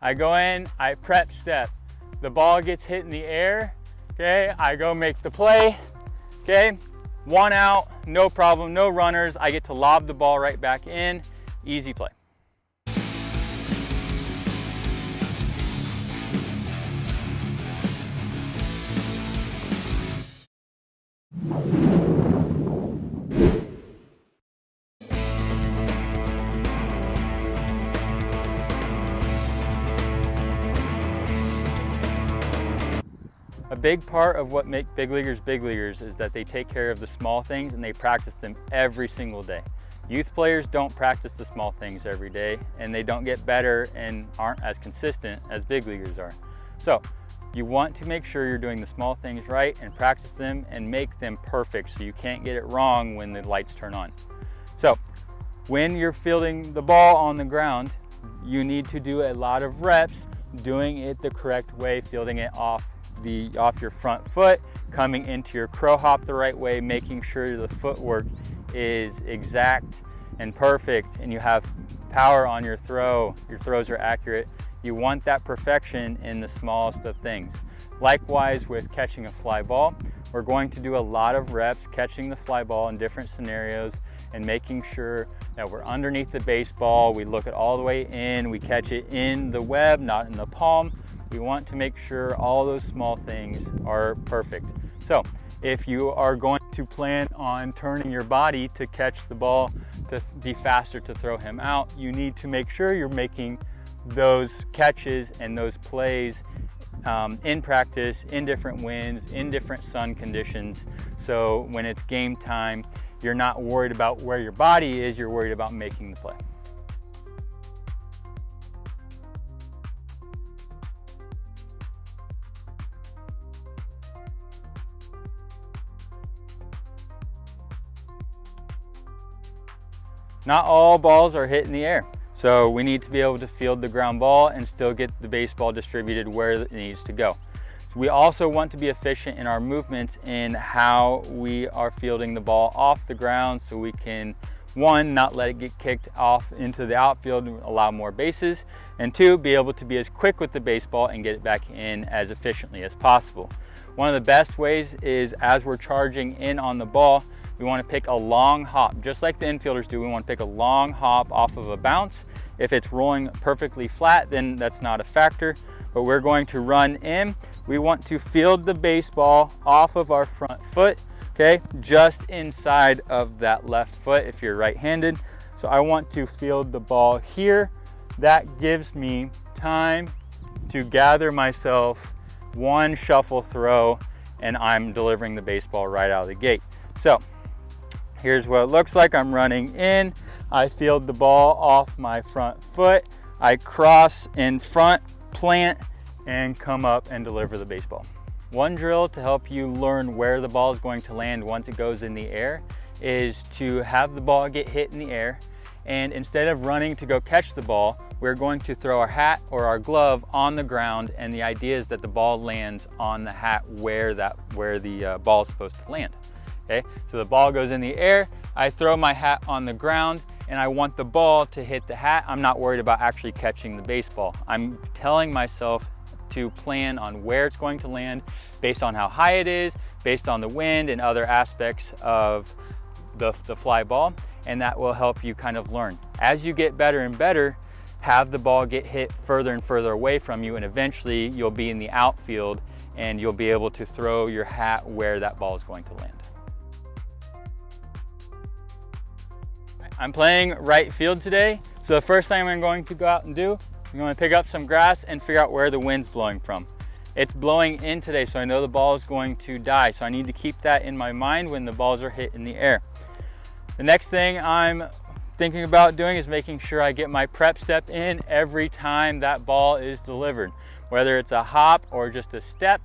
I go in, I prep step. The ball gets hit in the air, okay? I go make the play, okay? 1 out, no problem, no runners. I get to lob the ball right back in, easy play. A big part of what makes big leaguers is that they take care of the small things and they practice them every single day. Youth players don't practice the small things every day, and they don't get better and aren't as consistent as big leaguers are. So you want to make sure you're doing the small things right and practice them and make them perfect so you can't get it wrong when the lights turn on. So when you're fielding the ball on the ground, you need to do a lot of reps doing it the correct way, fielding it off your front foot, coming into your crow hop the right way, making sure the footwork is exact and perfect and you have power on your throw, your throws are accurate. You want that perfection in the smallest of things. Likewise with catching a fly ball, we're going to do a lot of reps catching the fly ball in different scenarios and making sure that we're underneath the baseball, we look it all the way in, we catch it in the web, not in the palm. We want to make sure all those small things are perfect. So if you are going to plan on turning your body to catch the ball, to be faster to throw him out, you need to make sure you're making those catches and those plays in practice, in different winds, in different sun conditions. So when it's game time, you're not worried about where your body is, you're worried about making the play. Not all balls are hit in the air, so we need to be able to field the ground ball and still get the baseball distributed where it needs to go. We also want to be efficient in our movements in how we are fielding the ball off the ground so we can, one, not let it get kicked off into the outfield and allow more bases, and two, be able to be as quick with the baseball and get it back in as efficiently as possible. One of the best ways is as we're charging in on the ball, we want to pick a long hop, just like the infielders do. We want to pick a long hop off of a bounce. If it's rolling perfectly flat, then that's not a factor, but we're going to run in. We want to field the baseball off of our front foot, okay? Just inside of that left foot if you're right-handed. So I want to field the ball here. That gives me time to gather myself, one shuffle throw, and I'm delivering the baseball right out of the gate. So here's what it looks like. I'm running in, I field the ball off my front foot, I cross in front, plant, and come up and deliver the baseball. One drill to help you learn where the ball is going to land once it goes in the air is to have the ball get hit in the air, and instead of running to go catch the ball, we're going to throw our hat or our glove on the ground, and the idea is that the ball lands on the hat where the ball is supposed to land. Okay, so the ball goes in the air, I throw my hat on the ground, and I want the ball to hit the hat. I'm not worried about actually catching the baseball. I'm telling myself to plan on where it's going to land based on how high it is, based on the wind and other aspects of the fly ball, and that will help you kind of learn. As you get better and better, have the ball get hit further and further away from you, and eventually you'll be in the outfield and you'll be able to throw your hat where that ball is going to land. I'm playing right field today, so the first thing I'm going to go out and do, I'm going to pick up some grass and figure out where the wind's blowing from. It's blowing in today, so I know the ball is going to die, so I need to keep that in my mind when the balls are hit in the air. The next thing I'm thinking about doing is making sure I get my prep step in every time that ball is delivered, whether it's a hop or just a step.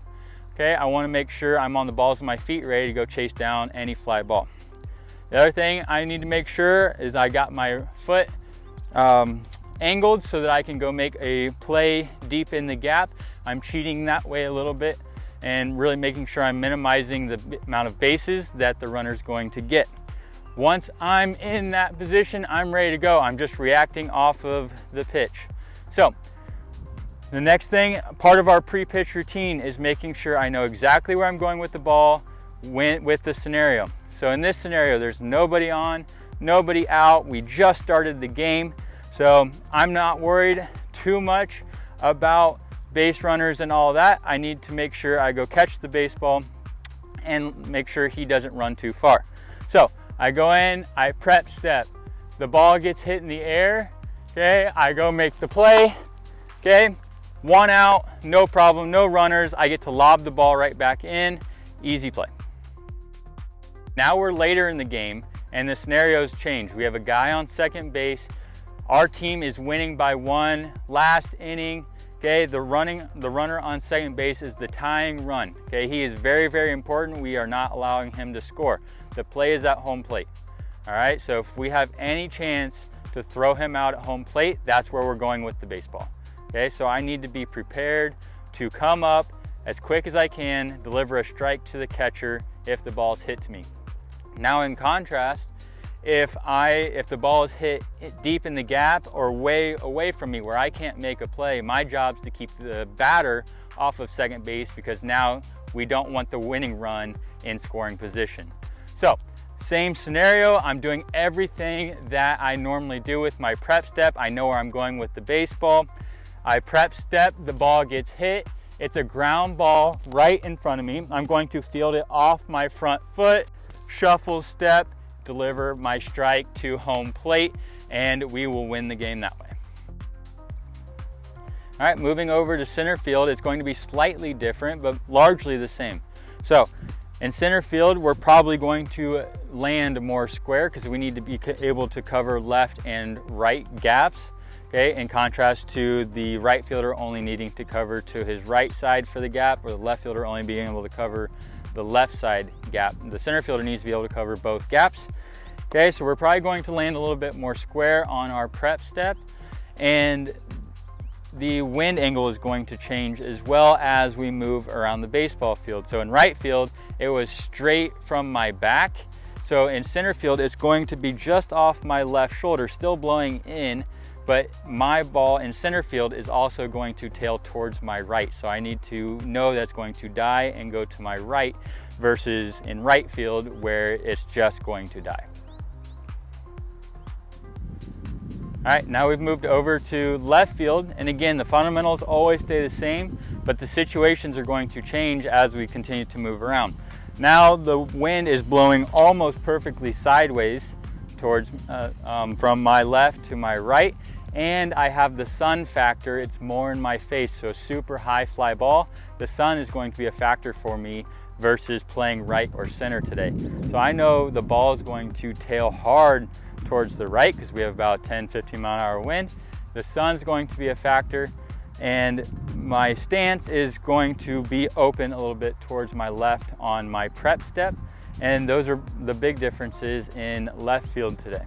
Okay, I want to make sure I'm on the balls of my feet ready to go chase down any fly ball. The other thing I need to make sure is I got my foot angled so that I can go make a play deep in the gap. I'm cheating that way a little bit and really making sure I'm minimizing the amount of bases that the runner's going to get. Once I'm in that position, I'm ready to go. I'm just reacting off of the pitch. So The next thing, part of our pre-pitch routine, is making sure I know exactly where I'm going with the ball with the scenario. So in this scenario, there's nobody on, nobody out. We just started the game. So I'm not worried too much about base runners and all that. I need to make sure I go catch the baseball and make sure he doesn't run too far. So I go in, I prep step. The ball gets hit in the air, okay? I go make the play, okay? 1 out, no problem, no runners. I get to lob the ball right back in, easy play. Now we're later in the game and the scenarios change. We have a guy on second base. Our team is winning by 1, last inning. Okay, the runner on second base is the tying run. Okay, he is very, very important. We are not allowing him to score. The play is at home plate. All right, so if we have any chance to throw him out at home plate, that's where we're going with the baseball. Okay, so I need to be prepared to come up as quick as I can, deliver a strike to the catcher if the ball's hit to me. Now in contrast, if the ball is hit deep in the gap or way away from me where I can't make a play, my job's to keep the batter off of second base, because now we don't want the winning run in scoring position. So same scenario, I'm doing everything that I normally do with my prep step. I know where I'm going with the baseball. I prep step, the ball gets hit. It's a ground ball right in front of me. I'm going to field it off my front foot, shuffle step, deliver my strike to home plate, and we will win the game that way. All right, moving over to center field, it's going to be slightly different, but largely the same. So in center field, we're probably going to land more square because we need to be able to cover left and right gaps. Okay, in contrast to the right fielder only needing to cover to his right side for the gap, or the left fielder only being able to cover the left side gap. The center fielder needs to be able to cover both gaps. Okay, so we're probably going to land a little bit more square on our prep step, and the wind angle is going to change as well as we move around the baseball field. So in right field, it was straight from my back. So in center field, it's going to be just off my left shoulder, still blowing in, but my ball in center field is also going to tail towards my right. So I need to know that's going to die and go to my right versus in right field where it's just going to die. All right, now we've moved over to left field. And again, the fundamentals always stay the same, but the situations are going to change as we continue to move around. Now the wind is blowing almost perfectly sideways towards from my left to my right, and I have the sun factor. It's more in my face, so super high fly ball. The sun is going to be a factor for me versus playing right or center today. So I know the ball is going to tail hard towards the right because we have about 10-15 mile an hour wind. The sun's going to be a factor, and my stance is going to be open a little bit towards my left on my prep step. And those are the big differences in left field today.